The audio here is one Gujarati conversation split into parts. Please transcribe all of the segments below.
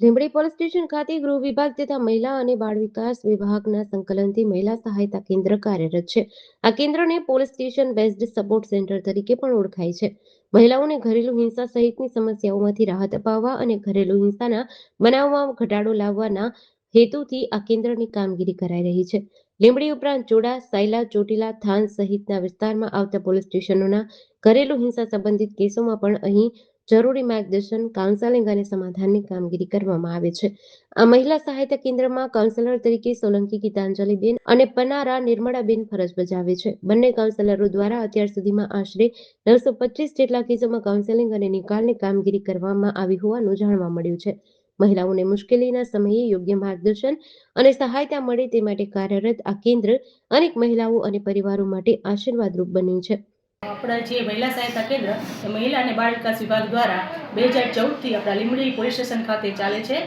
લીંબડી પોલીસ સ્ટેશન ખાતે ગૃહ વિભાગ તથા મહિલા અને બાળ વિકાસ વિભાગના સંકલનથી મહિલા સહાયતા કેન્દ્ર કાર્યરત છે. આ કેન્દ્રને police station based support centre તરીકે પણ ઓળખાય છે. મહિલાઓને ઘરેલુ હિંસા સહિતની સમસ્યાઓમાંથી રાહત અપાવવા અને ઘરેલુ હિંસાના બનાવમાં ઘટાડો લાવવાના હેતુથી આ કેન્દ્રની કામગીરી કરાઈ રહી છે. લીંબડી ઉપરાંત ચોડા, સાયલા, ચોટીલા, થાન સહિતના વિસ્તારમાં આવતા પોલીસ સ્ટેશનોના ઘરેલુ હિંસા સંબંધિત કેસોમાં પણ અહીં જરૂરી માર્ગદર્શન, કાઉન્સેલિંગ અને સમાધાનની કામગીરી કરવામાં આવે છે. આ મહિલા સહાયતા કેન્દ્રમાં કાઉન્સેલર તરીકે સોલંકી ગીતાંજલિબેન અને પનારા નિર્મળાબેન ફરજ બજાવે છે. બંને કાઉન્સેલરો દ્વારા અત્યાર સુધીમાં આશરે 925 જેટલા કેસોમાં કાઉન્સેલિંગ અને નિકાલની કામગીરી કરવામાં આવી હોવાનું જાણવા મળ્યું છે. મહિલાઓને મુશ્કેલીના સમયે યોગ્ય માર્ગદર્શન અને સહાયતા મળે તે માટે કાર્યરત આ કેન્દ્ર અનેક મહિલાઓ અને પરિવારો માટે આશીર્વાદરૂપ બન્યું છે. આપણા જે મહિલા સહાયતા કેન્દ્ર એ મહિલા અને બાળ વિકાસ વિભાગ દ્વારા 2014થી આપણા લીંબડી પોલીસ સ્ટેશન ખાતે ચાલે છે.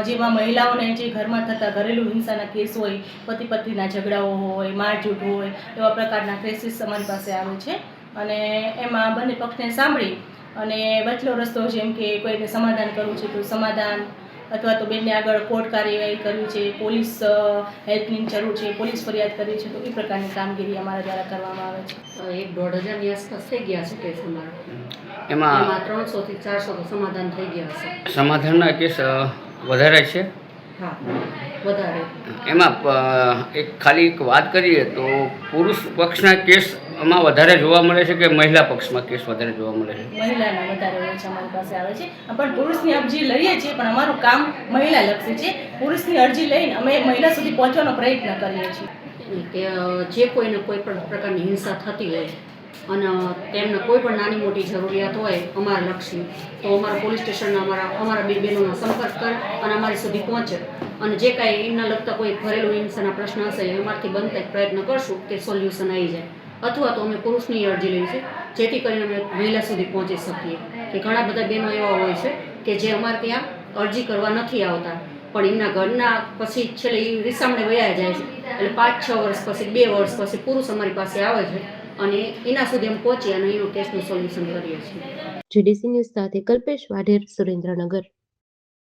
જેમાં મહિલાઓને જે ઘરમાં થતા ઘરેલુ હિંસાના કેસ હોય, પતિ પત્નીના ઝઘડાઓ હોય, મારઝૂટ હોય, એવા પ્રકારના કેસીસ અમારી પાસે આવે છે. અને એમાં બંને પક્ષને સાંભળી અને વચલો રસ્તો, જેમ કે કોઈને સમાધાન કરવું છે તો સમાધાન, અથવા તો બેનને આગળ કોર્ટ કાર્યવાહી કરવી છે, પોલીસ હેલ્પની જરૂર છે, પોલીસ ફરિયાદ કરવી છે, તો એ પ્રકારની કામગીરી અમારા દ્વારા કરવામાં આવે છે. 1-1.5 હજારની આસપાસ થઈ ગયા છે કેસ અમારા. એમાં 300 થી 400 તો સમાધાન થઈ ગયા હશે. સમાધાનના કેસ વધારે છે. હા, વધારે. એમાં ખાલી એક વાત કરીએ તો પુરુષ પક્ષના કેસમાં વધારે જોવા મળે છે કે મહિલા પક્ષમાં કેસ વધારે જોવા મળે છે? મહિલાના વધારે હોય છે અમારી પાસે આવે છે. પણ પુરુષની અરજી લઈએ છીએ, પણ અમારું કામ મહિલા લક્ષી છે. પુરુષની અરજી લઈને અમે મહિલા સુધી પહોંચવાનો પ્રયત્ન કરીએ છીએ. કે જે કોઈને કોઈ પણ પ્રકારની હિંસા થતી હોય અને તેમને કોઈ પણ નાની મોટી જરૂરિયાત હોય અમારા લક્ષી, તો અમારા પોલીસ સ્ટેશનના અમારા બે બહેનોનો સંપર્ક કરે અને અમારી સુધી પહોંચે. અને જે કાંઈ એમના લગતા કોઈ ઘરેલું હિંસાના પ્રશ્ન હશે એ અમારાથી બનતા પ્રયત્ન કરશું કે સોલ્યુશન આવી જાય. અથવા તો અમે પુરુષની અરજી લઈશું, જેથી કરીને અમે મહિલા સુધી પહોંચી શકીએ. કે ઘણા બધા બહેનો એવા હોય છે કે જે અમારે ત્યાં અરજી કરવા નથી આવતા, પણ એમના ઘરના પછી છેલ્લે એ રીસામણે વયા જાય છે. એટલે 5-6 વર્ષ પછી, 2 વર્ષ પછી પુરુષ અમારી પાસે આવે છે અને એના સુધી અમે પહોંચી અને એનો કેસનું સોલ્યુશન કરીએ છીએ. GDC ન્યૂઝ સાથે કલ્પેશ વાઢેર, સુરેન્દ્રનગર.